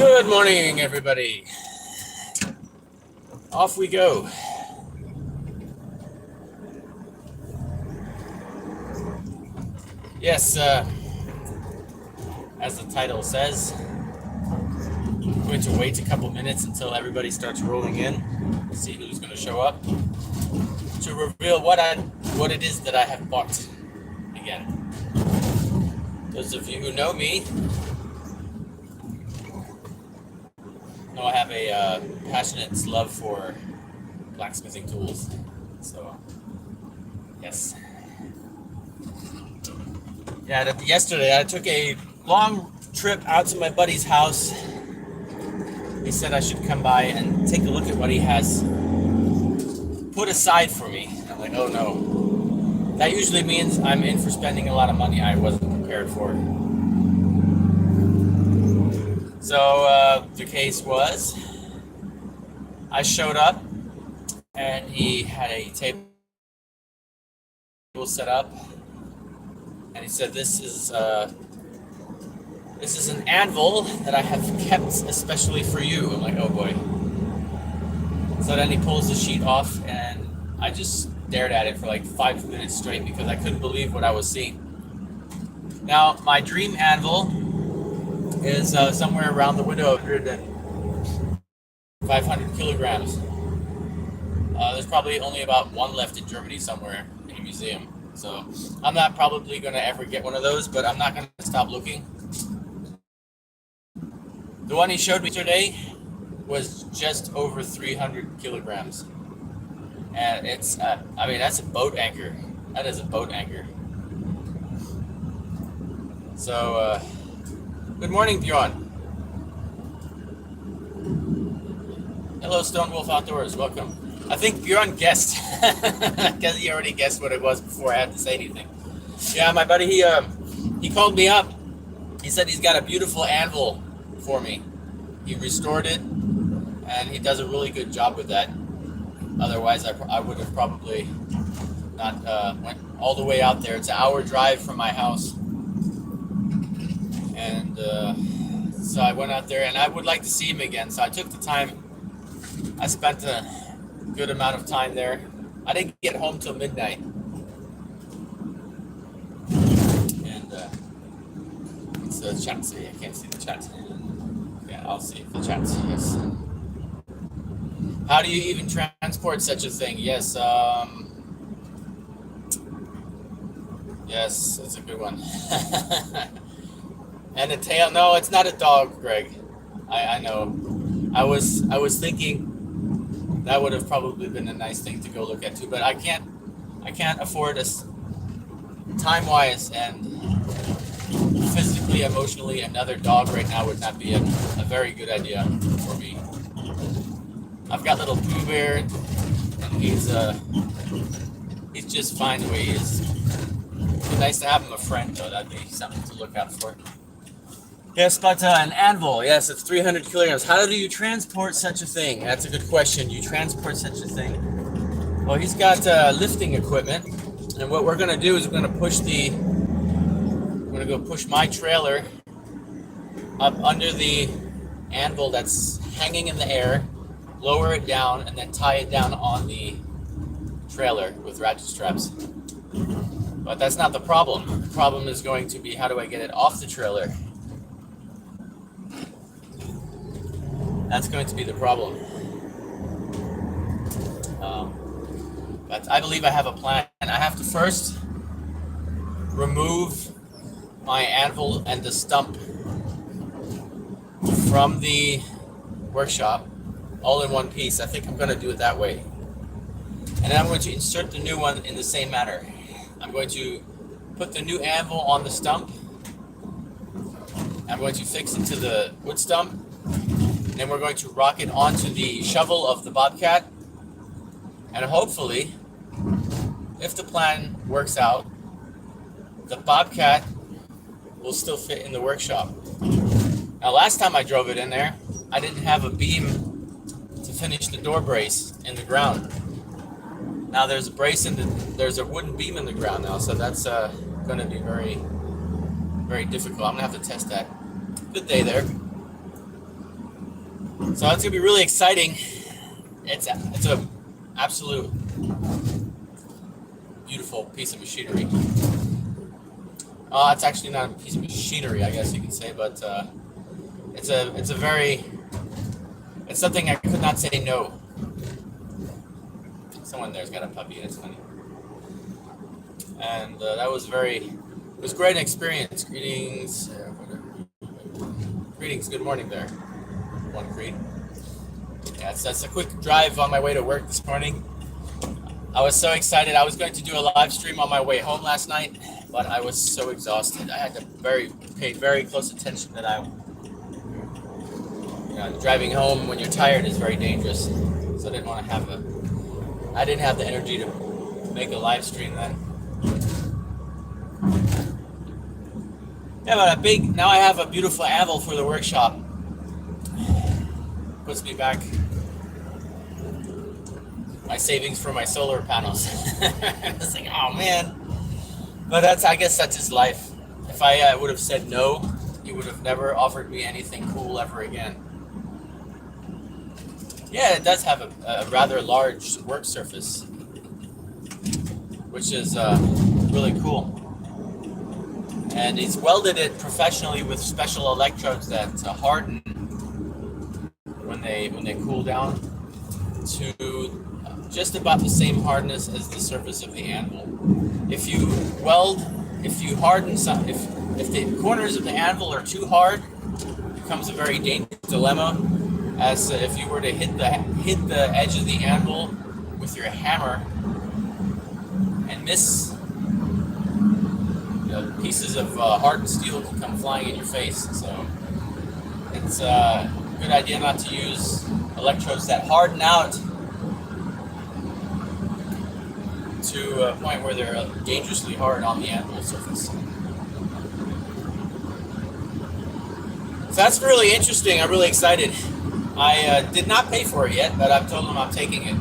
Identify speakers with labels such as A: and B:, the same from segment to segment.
A: Good morning, everybody. Off we go. Yes, as the title says, I'm going to wait a couple minutes until everybody starts rolling in, see who's going to show up, to reveal what it is that I have bought again. Those of you who know me know I have a passionate love for blacksmithing tools. So, yes. Yeah, yesterday I took a long trip out to my buddy's house. He said I should come by and take a look at what he has put aside for me. I'm like, oh no. That usually means I'm in for spending a lot of money I wasn't prepared for. So the case was, I showed up and he had a table set up, and he said, this is an anvil that I have kept especially for you. I'm like, oh boy. So then he pulls the sheet off, and I just stared at it for like 5 minutes straight because I couldn't believe what I was seeing. Now, my dream anvil is somewhere around the window of 500 kilograms. There's probably only about one left in Germany somewhere in a museum. So I'm not probably going to ever get one of those, but I'm not going to stop looking. The one he showed me today was just over 300 kilograms. And it's, that's a boat anchor. That is a boat anchor. So, good morning, Bjorn. Hello, Stone Wolf Outdoors. Welcome. I think Bjorn guessed. Because he already guessed what it was before I had to say anything. Yeah, my buddy, he called me up. He said he's got a beautiful anvil for me. He restored it, and he does a really good job with that. Otherwise, I would have probably not went all the way out there. It's an hour drive from my house. And so I went out there, and I would like to see him again. So I took the time. I spent a good amount of time there. I didn't get home till midnight. And what's the chat say? I can't see the chat. Yeah, I'll see the chat. Yes. How do you even transport such a thing? Yes. Yes, that's a good one. And a tail? No, it's not a dog, Greg. I know. I was thinking that would have probably been a nice thing to go look at too, but I can't afford us time-wise and physically, emotionally. Another dog right now would not be a very good idea for me. I've got little Pooh Bear, and he's just fine the way he is. It'd be nice to have him a friend, though. That'd be something to look out for. Yes, but an anvil, yes, it's 300 kilograms. How do you transport such a thing? That's a good question. You transport such a thing? Well, he's got lifting equipment, and what we're going to do is we're going to go push my trailer up under the anvil that's hanging in the air, lower it down, and then tie it down on the trailer with ratchet straps. But that's not the problem. The problem is going to be, how do I get it off the trailer? That's going to be the problem. But I believe I have a plan. I have to first remove my anvil and the stump from the workshop all in one piece. I think I'm going to do it that way. And then I'm going to insert the new one in the same manner. I'm going to put the new anvil on the stump. I'm going to fix it to the wood stump. Then we're going to rock it onto the shovel of the Bobcat. And hopefully, if the plan works out, the Bobcat will still fit in the workshop. Now, last time I drove it in there, I didn't have a beam to finish the door brace in the ground. Now there's a there's a wooden beam in the ground now, so that's going to be very, very difficult. I'm gonna have to test that. Good day there. So it's gonna be really exciting. It's a absolute beautiful piece of machinery. It's actually not a piece of machinery, I guess you could say, but it's something I could not say no. Someone there's got a puppy. That's funny. And that was it was quite an experience. Greetings. Greetings. Good morning there. One Creed. Yeah, that's a quick drive on my way to work this morning. I was so excited. I was going to do a live stream on my way home last night, but I was so exhausted. I had to pay very close attention that driving home when you're tired is very dangerous. So I didn't have the energy to make a live stream then. Yeah, but now I have a beautiful anvil for the workshop. Puts me back my savings for my solar panels. It's like, oh man. But I guess that's his life. If I would have said no, he would have never offered me anything cool ever again. Yeah, it does have a rather large work surface, which is really cool. And he's welded it professionally with special electrodes that harden when they cool down to just about the same hardness as the surface of the anvil. If you harden some, if the corners of the anvil are too hard, it becomes a very dangerous dilemma. As if you were to hit the edge of the anvil with your hammer and miss, pieces of hardened steel can come flying in your face. So it's a good idea not to use electrodes that harden out to a point where they're dangerously hard on the anvil surface. So that's really interesting. I'm really excited. I did not pay for it yet, but I've told them I'm taking it.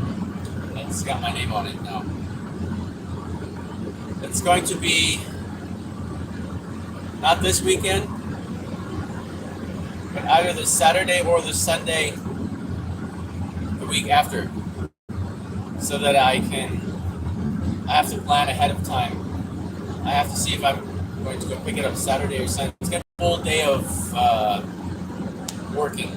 A: It's got my name on it now. It's going to be not this weekend, but either the Saturday or the Sunday the week after, so that I have to plan ahead of time. I have to see if I'm going to go pick it up Saturday or Sunday. It's going to be a full day of working.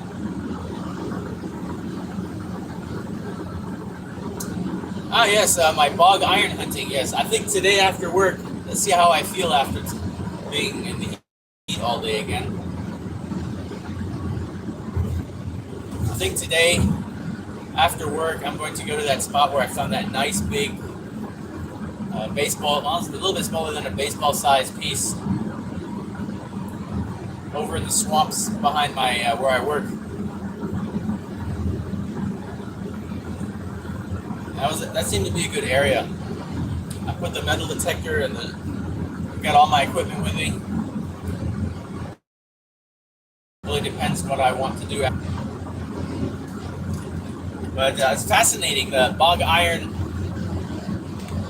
A: Ah, yes, my bog iron hunting, yes. I think today after work, let's see how I feel after being in the heat all day again. I think today, after work, I'm going to go to that spot where I found that nice big baseball, well, it's a little bit smaller than a baseball-sized piece, over in the swamps behind my where I work. That seemed to be a good area. I put the metal detector and got all my equipment with me. Really depends what I want to do. But it's fascinating. The bog iron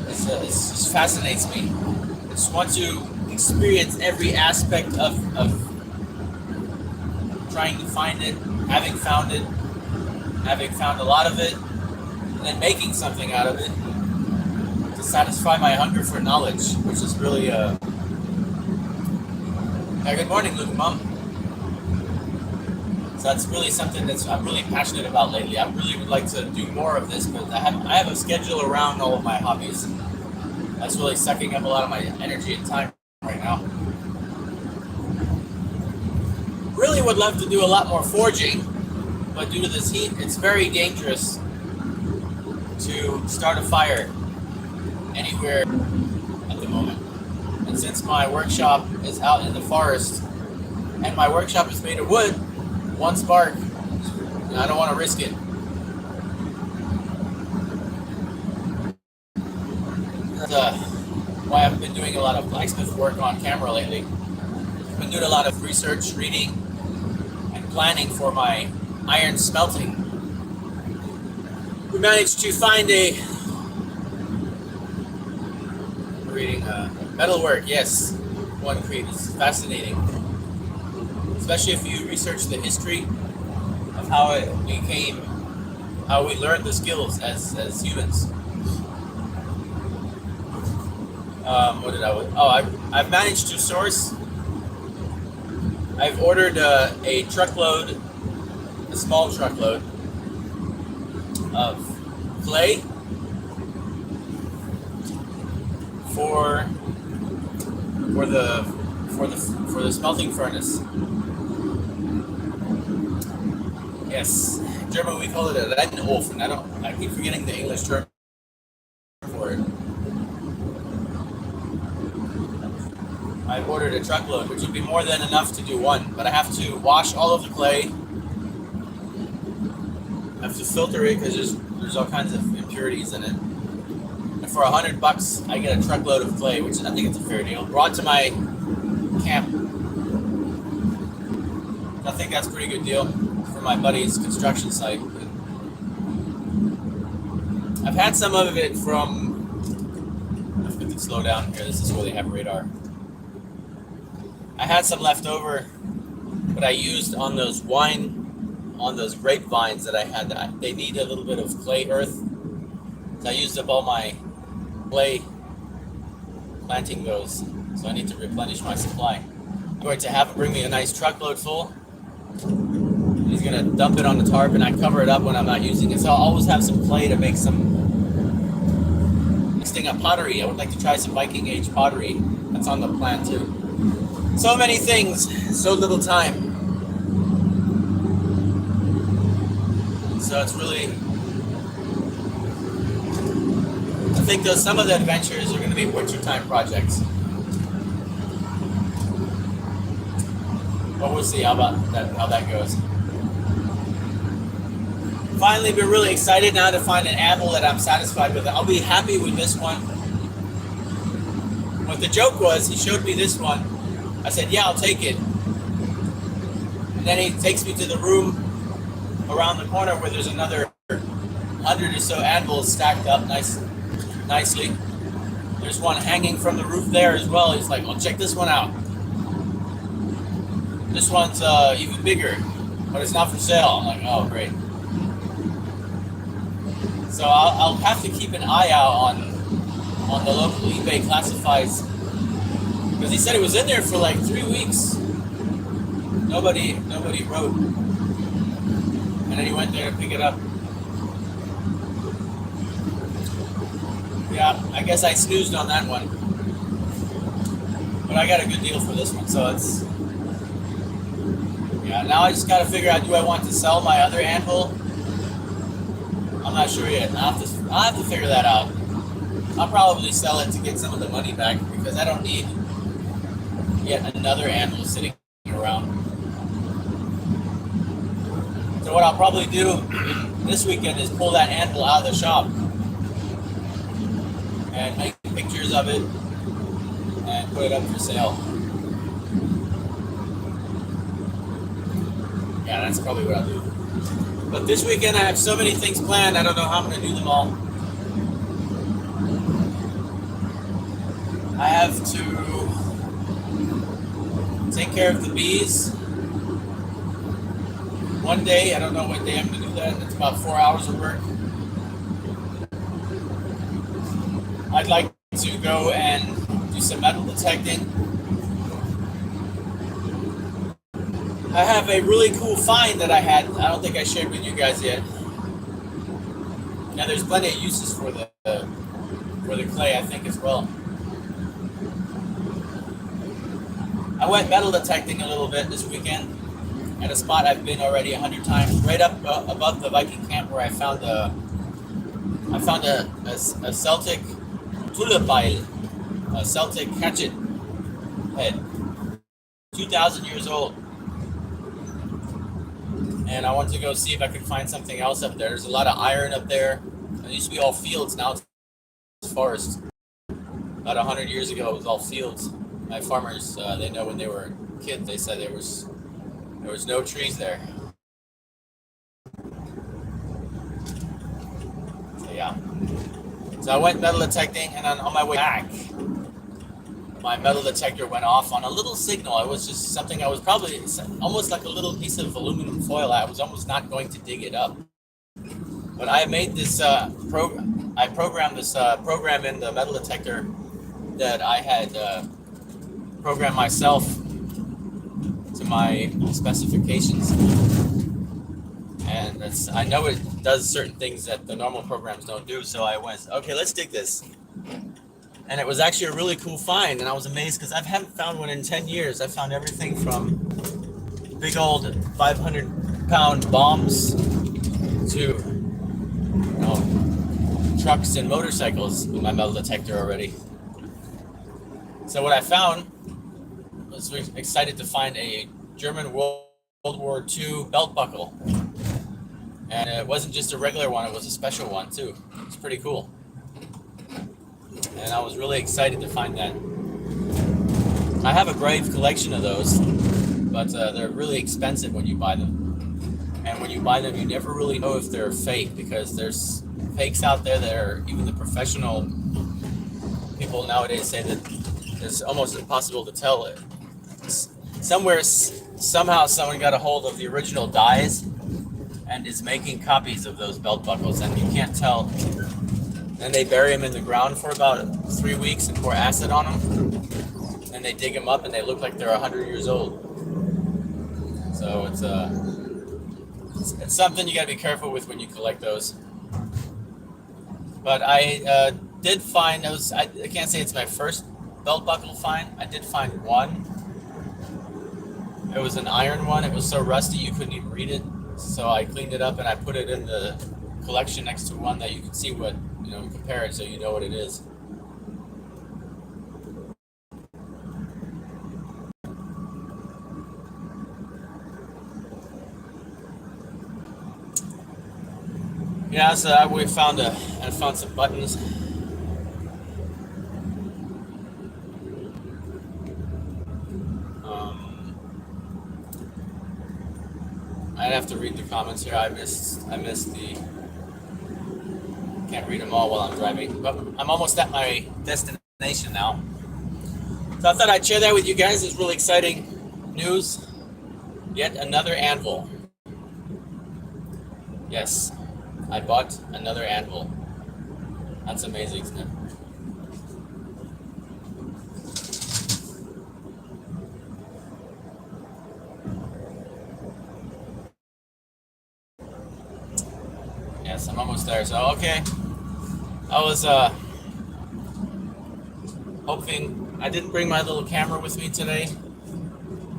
A: it just fascinates me. I just want to experience every aspect of trying to find it, having found a lot of it, and then making something out of it to satisfy my hunger for knowledge, which is really good morning, Luke Mom. So that's really something I'm really passionate about lately. I really would like to do more of this, but I have a schedule around all of my hobbies. That's really sucking up a lot of my energy and time right now. Really would love to do a lot more forging, but due to this heat, it's very dangerous to start a fire anywhere at the moment. And since my workshop is out in the forest, and my workshop is made of wood, one spark, and I don't want to risk it. That's why I've been doing a lot of blacksmith work on camera lately. I've been doing a lot of research, reading, and planning for my iron smelting. We managed to find reading metalwork, yes, one creed is fascinating, especially if you research the history of how it became, how we learned the skills as humans. What did I? Oh, I've managed to source. I've ordered a truckload, a small truckload of clay for the smelting furnace. Yes, in German we call it a Rennenofen. I keep forgetting the English term for it. I've ordered a truckload, which would be more than enough to do one, but I have to wash all of the clay. I have to filter it because there's all kinds of impurities in it. And for $100, I get a truckload of clay, which I think it's a fair deal. Brought to my camp. I think that's a pretty good deal for my buddy's construction site. I've had some of it from. If we can slow down here, this is where they have radar. I had some left over, but I used on those grapevines that I had. They need a little bit of clay earth. So I used up all my clay planting those. So I need to replenish my supply. I'm going to have him bring me a nice truckload full. He's going to dump it on the tarp, and I cover it up when I'm not using it. So I'll always have some clay to make some mixing up pottery. I would like to try some Viking Age pottery. That's on the plan too. So many things, so little time. So it's really, I think some of the adventures are going to be wintertime projects. But we'll see how that goes. Finally, been really excited now to find an anvil that I'm satisfied with. I'll be happy with this one. What the joke was, he showed me this one. I said, yeah, I'll take it. And then he takes me to the room around the corner where there's another 100 or so anvils stacked up nicely. There's one hanging from the roof there as well. He's like, well, check this one out. This one's even bigger, but it's not for sale. I'm like, oh, great. So I'll have to keep an eye out on the local eBay classifieds, because he said it was in there for like 3 weeks. Nobody wrote, and then he went there to pick it up. Yeah, I guess I snoozed on that one, but I got a good deal for this one. So it's, yeah. Now I just got to figure out, do I want to sell my other anvil? I'm not sure yet. I'll have to figure that out. I'll probably sell it to get some of the money back, because I don't need yet another anvil sitting around. So what I'll probably do this weekend is pull that anvil out of the shop and make pictures of it and put it up for sale. Yeah, that's probably what I'll do. But this weekend I have so many things planned, I don't know how I'm going to do them all. I have to take care of the bees one day. I don't know what day I'm going to do that. It's about 4 hours of work. I'd like to go and do some metal detecting. I have a really cool find that I had. I don't think I shared with you guys yet. Now there's plenty of uses for the clay, I think, as well. I went metal detecting a little bit this weekend at a spot I've been already 100 times, right up above the Viking camp, where I found a Celtic tulipeile, a Celtic hatchet head, 2,000 years old. And I wanted to go see if I could find something else up there. There's a lot of iron up there. It used to be all fields, now it's forest. About 100 years ago, it was all fields. My farmers, they know when they were kids, they said there was no trees there. So yeah. So I went metal detecting, and then on my way back, my metal detector went off on a little signal. It was just something I was probably almost like a little piece of aluminum foil. I was almost not going to dig it up. But I made this I programmed this program in the metal detector that I had programmed myself to my specifications. And I know it does certain things that the normal programs don't do. So I went, okay, let's dig this. And it was actually a really cool find. And I was amazed because I haven't found one in 10 years. I found everything from big old 500-pound bombs to trucks and motorcycles with my metal detector already. So what I found was excited to find a German World War II belt buckle. And it wasn't just a regular one, it was a special one too. It's pretty cool. And I was really excited to find that. I have a brave collection of those, but they're really expensive when you buy them. And when you buy them, you never really know if they're fake, because there's fakes out there that are, even the professional people nowadays say that it's almost impossible to tell it. Somehow someone got a hold of the original dies and is making copies of those belt buckles, and you can't tell. And they bury them in the ground for about 3 weeks and pour acid on them, and they dig them up and they look like they're 100 years old. So it's something you got to be careful with when you collect those. But I did find those. I can't say it's my first belt buckle find. I did find one. It was an iron one. It was so rusty you couldn't even read it. So I cleaned it up and I put it in the collection next to one that you can see what, compare it so you know what it is. Yeah, so I found some buttons. I'd have to read the comments here. I missed the. Can't read them all while I'm driving, but I'm almost at my destination now. So I thought I'd share that with you guys. It's really exciting news. Yet another anvil. Yes, I bought another anvil. That's amazing, isn't it? Yes, I'm almost there. So okay, I was hoping. I didn't bring my little camera with me today,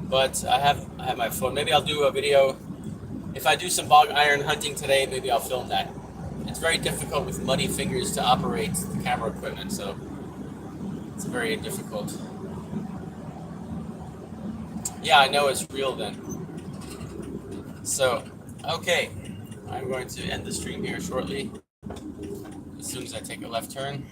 A: but I have my phone. Maybe I'll do a video. If I do some bog iron hunting today, maybe I'll film that. It's very difficult with muddy fingers to operate the camera equipment, so it's very difficult. Yeah, I know it's real then. So, okay, I'm going to end the stream here shortly, as soon as I take a left turn.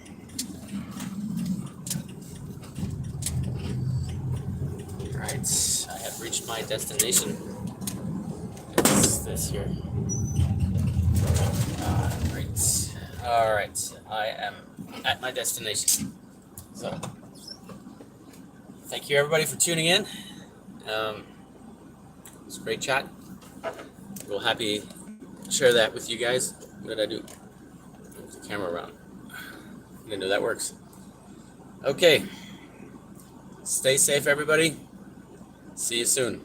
A: Alright, I have reached my destination. It's this here. Alright, I am at my destination. So, thank you everybody for tuning in. It's a great chat. We'll happy to share that with you guys. What did I do? Move the camera around. I didn't know that works. Okay. Stay safe, everybody. See you soon.